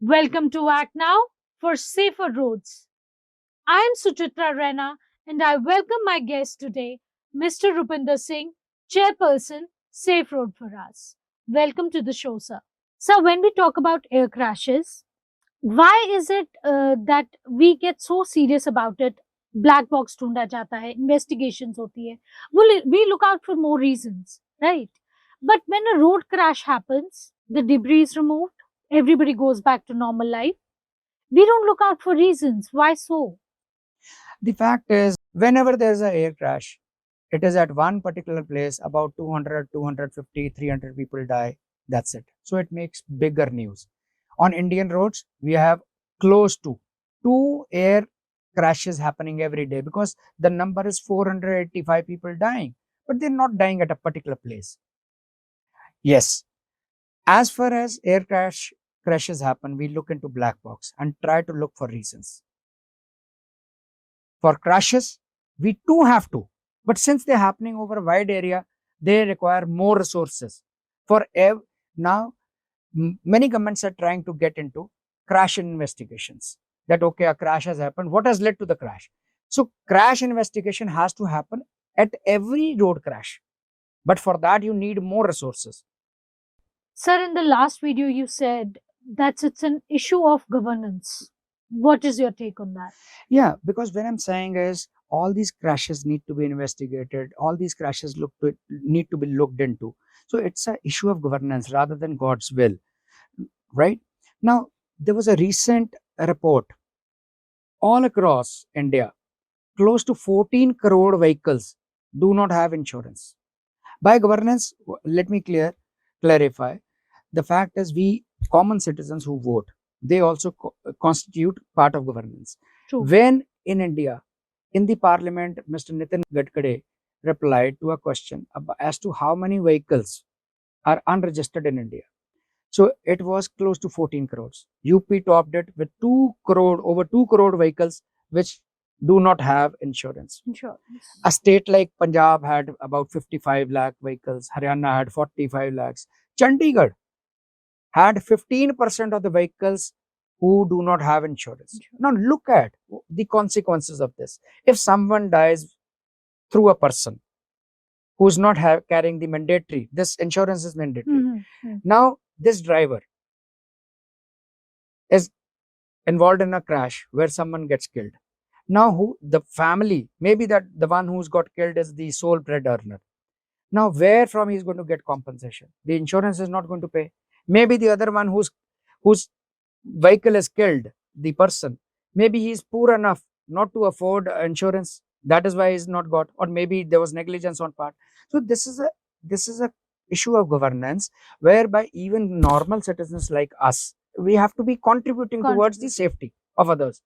Welcome to Act Now for Safer Roads. I am Suchitra Rena and I welcome my guest today, Mr. Rupinder Singh, Chairperson, Safe Road for Us. Welcome to the show, sir. So, when we talk about air crashes, why is it that we get so serious about it? Black box ढूंढा जाता है, investigations होती है. We look out for more reasons, right? But when a road crash happens, the debris is removed, everybody goes back to normal life. We don't look out for reasons. Why so? The fact is, whenever there's an air crash, it is at one particular place, about 200, 250, 300 people die. That's it. So it makes bigger news. On Indian roads, we have close to 2 air crashes happening every day because the number is 485 people dying, but they're not dying at a particular place. Yes, as far as air crashes happen, we look into black box and try to look for reasons. For crashes, we too have to, but since they're happening over a wide area, they require more resources. Now, many governments are trying to get into crash investigations. That okay, a crash has happened. What has led to the crash? So crash investigation has to happen at every road crash. But for that, you need more resources. Sir, in the last video, you said that it's an issue of governance. What is your take on that? Yeah, because what I'm saying is all these crashes need to be investigated. All these crashes need to be looked into. So it's an issue of governance rather than God's will, right? Now, there was a recent report all across India. Close to 14 crore vehicles do not have insurance. By governance, let me clarify. The fact is we common citizens who vote, they also constitute part of governance. True. When in India, in the parliament, Mr. Nitin Gadkari replied to a question as to how many vehicles are unregistered in India. So it was close to 14 crores. UP topped it with over 2 crore vehicles which do not have insurance. A state like Punjab had about 55 lakh vehicles, Haryana had 45 lakhs. Chandigarh had 15% of the vehicles who do not have insurance. Now look at the consequences of this. If someone dies through a person who's not carrying the mandatory, this insurance is mandatory. Now this driver is involved in a crash where someone gets killed. Now the family, maybe that the one who's got killed is the sole bread earner. Now where from he's going to get compensation? The insurance is not going to pay. Maybe the other one whose vehicle is killed, the person, maybe he's poor enough not to afford insurance. That is why he's not got, or maybe there was negligence on part. So this is a issue of governance whereby even normal citizens like us, we have to be contributing towards the safety of others.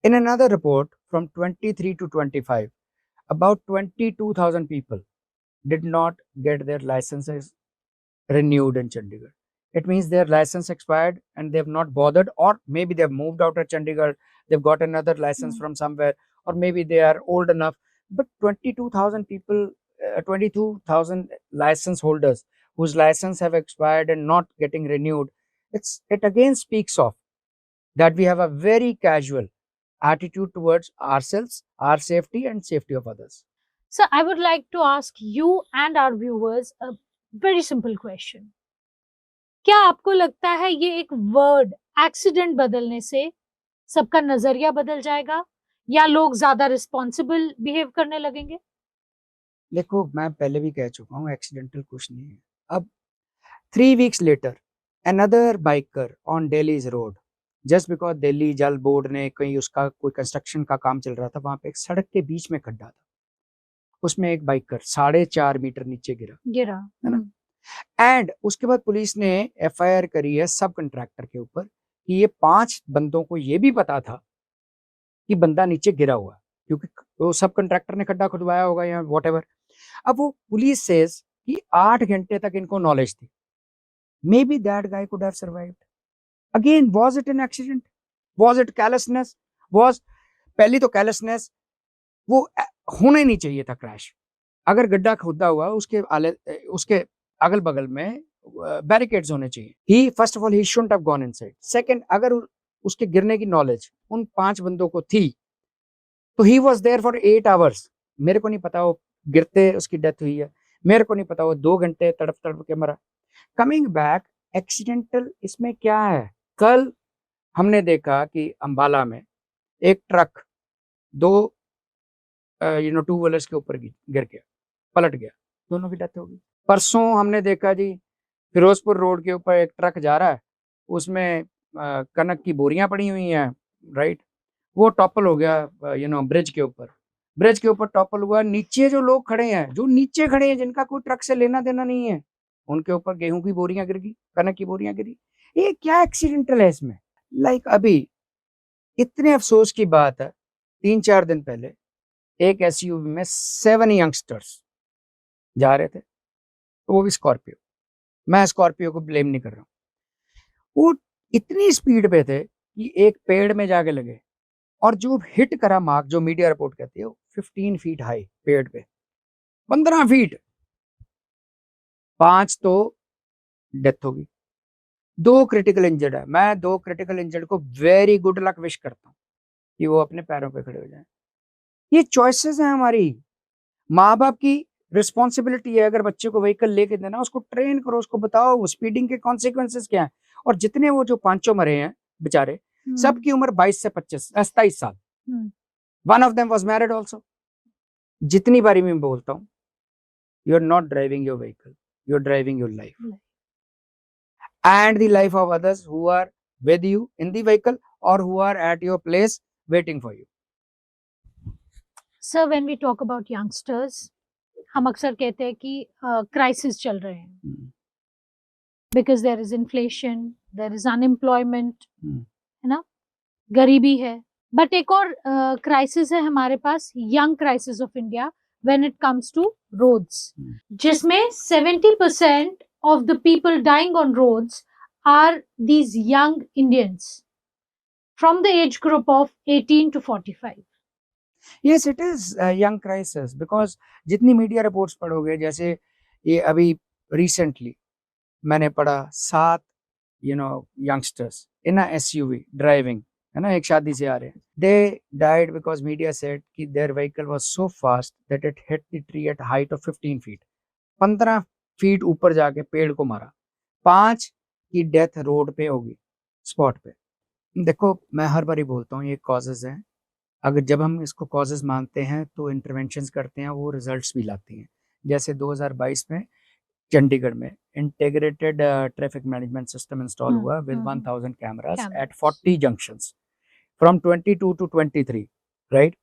In another report from 23 to 25, about 22,000 people did not get their licenses renewed in Chandigarh. It means their license expired and they've not bothered, or maybe they've moved out of Chandigarh, they've got another license from somewhere, or maybe they are old enough. But 22,000 people, 22,000 license holders whose license have expired and not getting renewed, it again speaks of that we have a very casual attitude towards ourselves, our safety and safety of others. So I would like to ask you and our viewers a very simple question. क्या आपको लगता है ये एक word accident बदलने से सबका नजरिया बदल जाएगा या लोग ज्यादा रिस्पॉन्सिबल बिहेव करने लगेंगे? देखो, मैं पहले भी कह चुका हूँ, एक्सीडेंटल कुछ नहीं है. अब 3 weeks later, another biker on Delhi's road, just because Delhi जल बोर्ड ने कहीं उसका कोई कंस्ट्रक्शन का काम चल रहा था, वहां पे एक सड़क के बीच में खड्डा था, उसमें एक बाइकर 4.5 मीटर नीचे गिरा, है ना. एंड उसके बाद पुलिस ने FIR करी है सब कंट्रैक्टर के ऊपर कि ये 5 बंदों को ये भी पता था कि बंदा नीचे गिरा हुआ, क्योंकि वो सब कंट्रैक्टर ने खड्डा खुदवाया होगा या व्हाटएवर. अब वो पुलिस सेज कि 8 घंटे तक इनको नॉलेज थी. Maybe that guy could have survived. Again, was it an accident? Was it carelessness? पहली तो कैलेसनेस, वो होना ही नहीं चाहिए था क्रैश. अगर गड्ढा खुदा हुआ उसके अगल बगल में बैरिकेड्स होने चाहिए। He first of all he shouldn't have gone inside. Second, अगर उसके गिरने की नॉलेज उन 5 बंदों को थी तो he was there for 8 hours. मेरे को नहीं पता वो गिरते उसकी डेथ हुई है, मेरे को नहीं पता वो 2 घंटे तड़प तड़प के मरा। कमिंग बैक, एक्सीडेंटल इसमें क्या है? कल हमने देखा कि अंबाला में एक ट्रक 2 टू व्हीलर्स के ऊपर गिर गया, पलट गया, दोनों की डेथ हो गई। परसों हमने देखा जी फिरोजपुर रोड के ऊपर एक ट्रक जा रहा है, उसमें कनक की बोरियां पड़ी हुई हैं, राइट, वो टॉपल हो गया ब्रिज के ऊपर। ब्रिज के ऊपर टॉपल हुआ, नीचे जो लोग खड़े हैं, जो नीचे खड़े हैं जिनका कोई ट्रक से लेना देना नहीं है, उनके ऊपर गेहूं की बोरियां गिर गई, कनक की बोरियां गिरी। ये क्या एक्सीडेंटल है इसमें? लाइक अभी इतने अफसोस की बात है, 3-4 दिन पहले एक एसयूवी में 7 यंगस्टर्स जा रहे थे, तो वो भी स्कॉर्पियो। मैं स्कॉर्पियो को ब्लेम नहीं कर रहा हूँ, वो इतनी स्पीड पे थे कि एक पेड़ में जाके लगे, और जो हिट करा मार्क, जो मीडिया रिपोर्ट कहती है, 15 फीट हाई पेड़ पे, 15 फीट, 5 तो डेथ होगी, 2 क्रिटिकल इंजर्ड है। मैं 2 क्रिटिकल इंजर्ड को वेरी गुड लक विश करता हूँ कि वो अपने पैरों पे खड़े हो जाएं। ये चॉइसेस हैं हमारी, माँ बाप की रिस्पॉन्सिबिलिटी है। अगर बच्चे को व्हीकल लेके देना, उसको ट्रेन करो, उसको बताओ स्पीडिंग के कॉन्सिक्वेंसेस क्या है। और जितने वो जो 5 मरे हैं बेचारे, सबकी उम्र 22 से 27 साल। One of them was married also. जितनी बारी मैं बोलता हूँ, you are not driving your vehicle, you are driving your life and the life of others who are with you in the vehicle or who are at your place waiting for you. Sir, when we talk about youngsters, हम अक्सर कहते हैं कि crisis चल रहे हैं, because there is inflation, there is unemployment, है ना, गरीबी है। बट एक और क्राइसिस है हमारे पास, young crisis of India, when it comes to roads, जिसमें 70% of the people dying on roads are these young Indians from the age group of 18 to 45. Yes, it is a young crisis because जितनी media reports पढ़ोगे, जैसे ये अभी recently मैंने पढ़ा 7 youngsters in a SUV driving, है ना, एक शादी से आ रहे हैं, they died because media said कि their vehicle was so fast that it hit the tree at height of 15 feet. 15 feet ऊपर जाके पेड़ को मारा, 5 की डेथ रोड पे होगी, स्पॉट पे। देखो, मैं हर बार ही बोलता हूँ ये कॉजेज हैं, अगर जब हम इसको कॉजेज मानते हैं तो इंटरवेंशंस करते हैं, वो रिजल्ट्स भी लाती हैं। जैसे 2022 में चंडीगढ़ में integrated traffic management system install हुआ with 1000 cameras at 40 junctions from 22 to 23, right.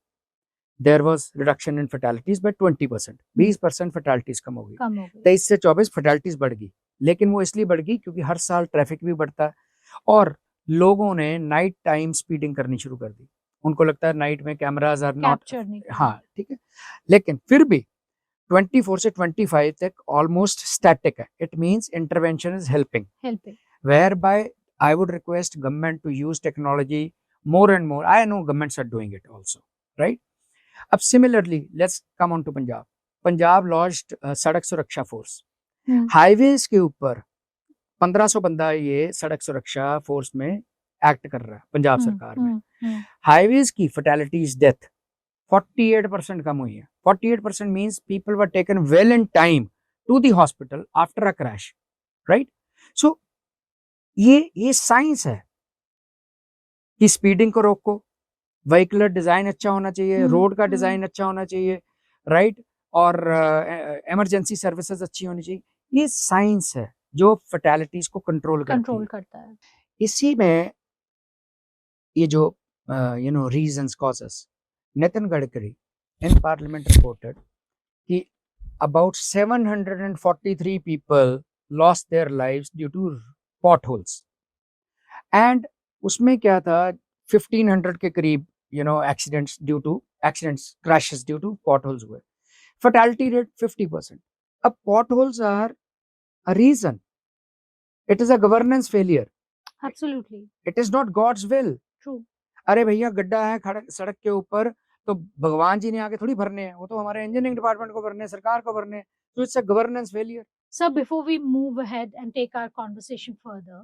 There was reduction in fatalities by 20%, 20% fatalities कम हो गई। 23 से 24 फैटेलिटीज बढ़ गई, लेकिन वो इसलिए बढ़ गई क्योंकि हर साल ट्रैफिक भी बढ़ता है और लोगों ने नाइट टाइम स्पीडिंग करनी शुरू कर दी। उनको लगता है नाइट में कैमराज आर नॉट, हाँ ठीक है, लेकिन फिर भी 24 से 25 तक ऑलमोस्ट स्टैटिक है। It means intervention is helping, where by I would request government to use technology more and more. I know governments are doing it also, right? अब similarly let's come on to Punjab. Punjab launched Sadak Suraksha force. Highways के ऊपर 1500 बंदा ये सड़क Suraksha force में act कर रहा है पंजाब सरकार में। हाईवेज की फैटेलिटीज डेथ 48% कम हुई है। 48% means people were taken well in time to the hospital after a crash, right. So ये साइंस है कि स्पीडिंग को रोको, व्हीकलर डिजाइन अच्छा होना चाहिए, रोड का डिजाइन अच्छा होना चाहिए, राइट, और इमरजेंसी सर्विसेज अच्छी होनी चाहिए। ये साइंस है जो फैटेलिटीज को कंट्रोल करता है। इसी में ये जो reasons causes, Nitin Gadkari in parliament reported कि about 743 people lost their lives due to potholes, and उसमें क्या था 1500 के करीब accidents crashes due to potholes हुए। Fatality rate 50%। अब potholes are a reason, it is a governance failure, absolutely, it is not God's will. True. अरे भैया गड्ढा है सड़क के ऊपर तो भगवान जी ने आके थोड़ी भरने हैं, वो तो हमारे इंजीनियरिंग डिपार्टमेंट को भरने हैं, सरकार को भरने हैं, तो it's a governance failure. So, before we move ahead and take our conversation further,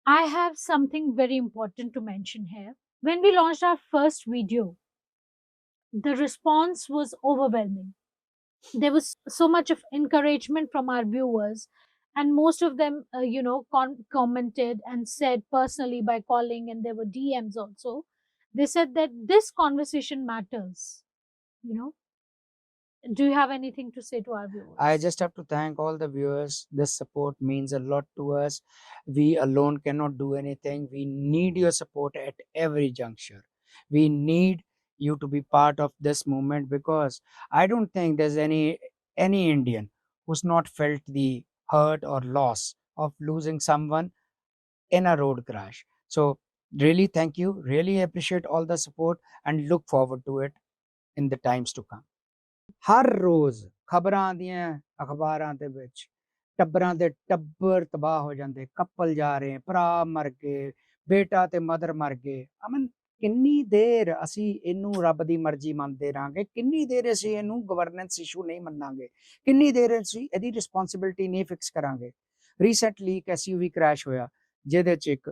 I have something very important to mention here. When we launched our first video, the response was overwhelming. There was so much of encouragement from our viewers, and most of them, commented and said personally by calling, and there were DMs also. They said that this conversation matters. You know, do you have anything to say to our viewers? I just have to thank all the viewers. This support means a lot to us. We alone cannot do anything. We need your support at every juncture. We need you to be part of this movement, because I don't think there's any Indian who's not felt the hurt or loss of losing someone in a road crash. So really thank you. Really appreciate all the support and look forward to it in the times to come. ਹਰ ਰੋਜ਼ ਖਬਰਾਂ ਆਉਂਦੀਆਂ ਅਖਬਾਰਾਂ ਦੇ ਵਿੱਚ, ਟੱਬਰਾਂ ਦੇ ਟੱਬਰ ਤਬਾਹ ਹੋ ਜਾਂਦੇ, ਕਪਲ ਜਾ ਰਹੇ, ਭਰਾ ਮਰ ਗਏ, ਬੇਟਾ ਤੇ ਮਦਰ ਮਰ ਗਏ। ਅਮਨ ਕਿੰਨੀ ਦੇਰ ਅਸੀਂ ਇਹਨੂੰ ਰੱਬ ਦੀ ਮਰਜ਼ੀ ਮੰਨਦੇ ਰਹਾਂਗੇ, ਕਿੰਨੀ ਦੇਰ ਅਸੀਂ ਇਹਨੂੰ ਗਵਰਨੈਂਸ ਇਸ਼ੂ ਨਹੀਂ ਮੰਨਾਂਗੇ, ਕਿੰਨੀ ਦੇਰ ਅਸੀਂ ਇਹਦੀ ਰਿਸਪੌਂਸਿਬਿਲਟੀ ਨਹੀਂ ਫਿਕਸ ਕਰਾਂਗੇ। ਰੀਸੈਂਟਲੀ ਇੱਕ ਐਸਯੂਵੀ ਕ੍ਰੈਸ਼ ਹੋਇਆ, ਜਿਹਦੇ 'ਚ ਇੱਕ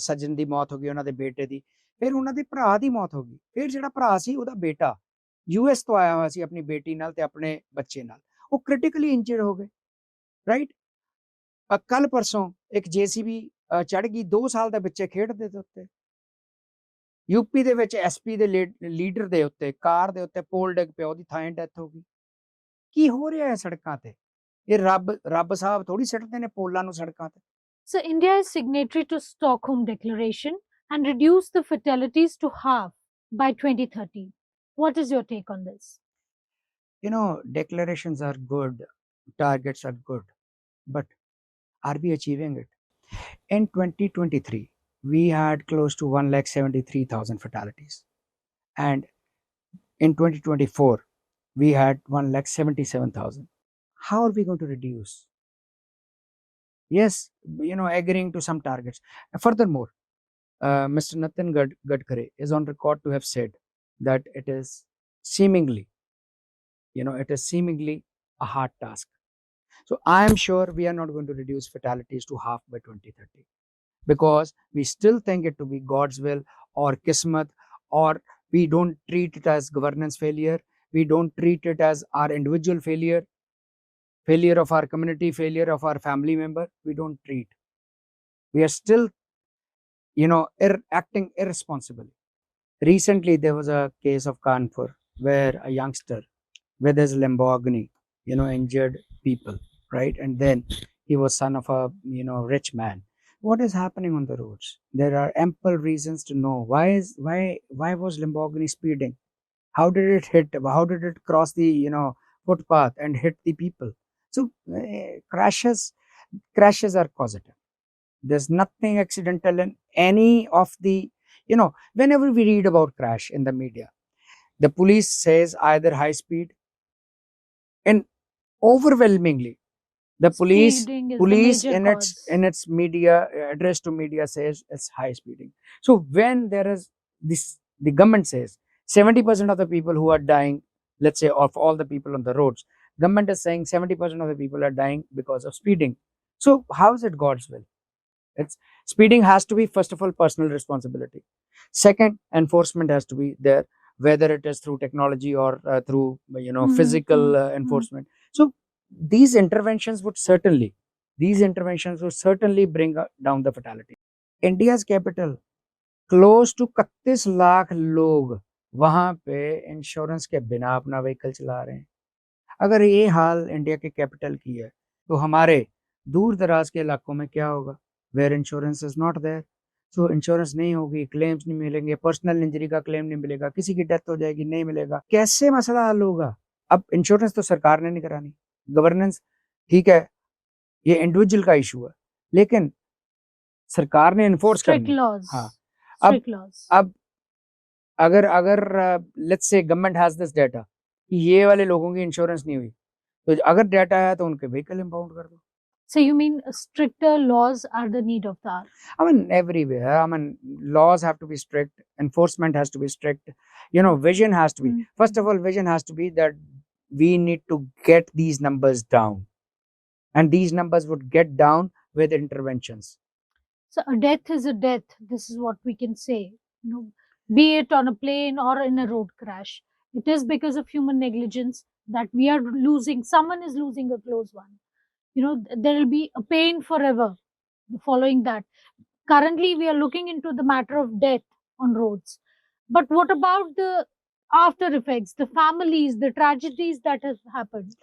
ਸੱਜਣ ਦੀ ਮੌਤ ਹੋ ਗਈ, ਉਹਨਾਂ ਦੇ ਬੇਟੇ ਦੀ, ਫਿਰ ਉਹਨਾਂ ਦੇ ਭਰਾ ਦੀ ਮੌਤ ਹੋ ਗਈ, ਫਿਰ ਜਿਹੜਾ ਭਰਾ ਸੀ ਉਹਦਾ ਬੇਟਾ US ਤੋਂ ਆਇਆ ਹੋਇਆ ਸੀ ਆਪਣੀ ਬੇਟੀ ਨਾਲ ਤੇ ਆਪਣੇ ਬੱਚੇ ਨਾਲ, ਉਹ ਕ੍ਰਿਟੀਕਲੀ ਇੰਜਰਡ ਹੋ ਗਏ, ਰਾਈਟ। ਕੱਲ ਪਰਸੋਂ ਇੱਕ JCB ਚੜ ਗਈ, 2 ਸਾਲ ਦੇ ਬੱਚੇ ਖੇਡਦੇ ਦੇ ਉੱਤੇ। ਯੂਪੀ ਦੇ ਵਿੱਚ SP ਦੇ ਲੀਡਰ ਦੇ ਉੱਤੇ ਕਾਰ ਦੇ ਉੱਤੇ ਪੋਲ ਡਿੱਗ ਪਿਆ, ਉਹਦੀ ਥਾਂ ਡੈਥ ਹੋ ਗਈ। ਕੀ ਹੋ ਰਿਹਾ ਹੈ ਸੜਕਾਂ ਤੇ? ਇਹ ਰੱਬ ਸਾਹਿਬ ਥੋੜੀ ਸਿੱਟਦੇ ਨੇ ਪੋਲਾਂ ਨੂੰ ਸੜਕਾਂ ਤੇ। So India is signatory to Stockholm Declaration and reduced the fatalities to half by 2030. What is your take on this? Declarations are good, targets are good, but are we achieving it? In 2023, we had close to 1,73,000 fatalities. And in 2024, we had 1,77,000. How are we going to reduce? Yes, agreeing to some targets. Furthermore, Mr. Nitin Gadkari is on record to have said that it is seemingly a hard task. So I am sure we are not going to reduce fatalities to half by 2030, because we still think it to be God's will or kismat, or we don't treat it as governance failure. We don't treat it as our individual failure of our community, failure of our family member. We don't treat. We are still, acting irresponsibly. Recently, there was a case of Kanpur where a youngster with his Lamborghini, injured people, right? And then he was son of a, rich man. What is happening on the roads? There are ample reasons to know why was Lamborghini speeding? How did it hit? How did it cross the, footpath and hit the people? So crashes are causative. There's nothing accidental in any of the, whenever we read about crash in the media, the police says either high speed, and overwhelmingly the police Speeding is the police major in cause. its media address to media says it's high speeding. So when there is this, the government says 70% of the people who are dying, let's say of all the people on the roads, government is saying 70% of the people are dying because of speeding. So how is it God's will? It's speeding has to be, first of all, personal responsibility. Second, enforcement has to be there, whether it is through technology or through physical enforcement. So these interventions would certainly bring down the fatality. India's capital, close to 31 lakh लोग वहां पे insurance के बिना अपना vehicle चला रहे हैं। अगर ये हाल इंडिया के कैपिटल की है, तो हमारे दूर दराज के इलाकों में क्या होगा, where insurance is not there. So insurance नहीं होगी, क्लेम्स नहीं मिलेंगे, पर्सनल इंजरी का क्लेम नहीं मिलेगा, किसी की डेथ हो जाएगी, नहीं मिलेगा, कैसे मसला हल होगा? अब इंश्योरेंस तो सरकार ने नहीं करानी, गवर्नेंस ठीक है, ये इंडिविजुअल का इशू है, लेकिन सरकार ने इन्फोर्स करनी। हाँ, अब अगर let's say government has this data कि ये वाले लोगों की इंश्योरेंस नहीं हुई, तो अगर डाटा है तो उनके व्हीकल इंपाउंड कर दो। So you mean stricter laws are the need of the hour? I mean, everywhere. I mean, laws have to be strict, enforcement has to be strict, vision has to be. First of all, vision has to be that we need to get these numbers down, and these numbers would get down with interventions. So a death is a death. This is what we can say. You know, be it on a plane or in a road crash. It is because of human negligence that we are losing. Someone is losing a close one. There will be a pain forever following that. Currently, we are looking into the matter of death on roads. But what about the after effects, the families, the tragedies that have happened?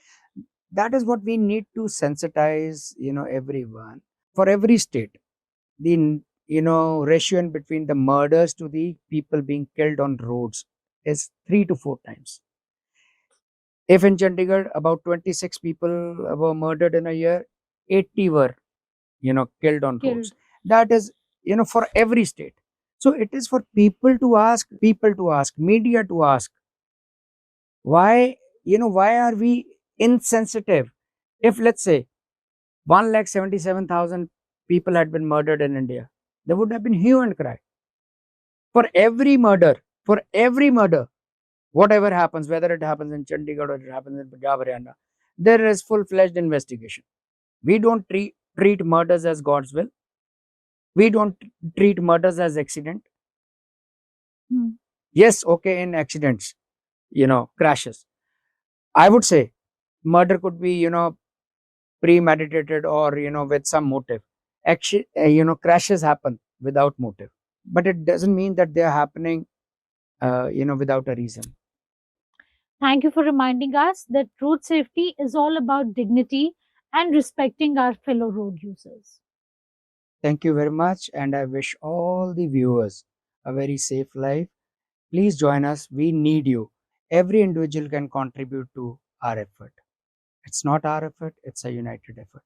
That is what we need to sensitize, everyone. For every state, the ratio in between the murders to the people being killed on roads is 3 to 4 times. If in Chandigarh about 26 people were murdered in a year, 80 were killed on roads. Killed. That is for every state. So it is for people to ask, media to ask, why why are we insensitive? If let's say 1,77,000 people had been murdered in India, there would have been hue and cry. For every murder, whatever happens, whether it happens in Chandigarh or it happens in Punjab, Haryana, there is full-fledged investigation. We don't treat murders as God's will. We don't treat murders as accident. Yes, okay, in accidents, crashes, I would say murder could be, premeditated or, with some motive. Actually, crashes happen without motive, but it doesn't mean that they're happening, without a reason. Thank you for reminding us that road safety is all about dignity and respecting our fellow road users. Thank you very much, and I wish all the viewers a very safe life. Please join us. We need you. Every individual can contribute to our effort. It's not our effort, it's a united effort.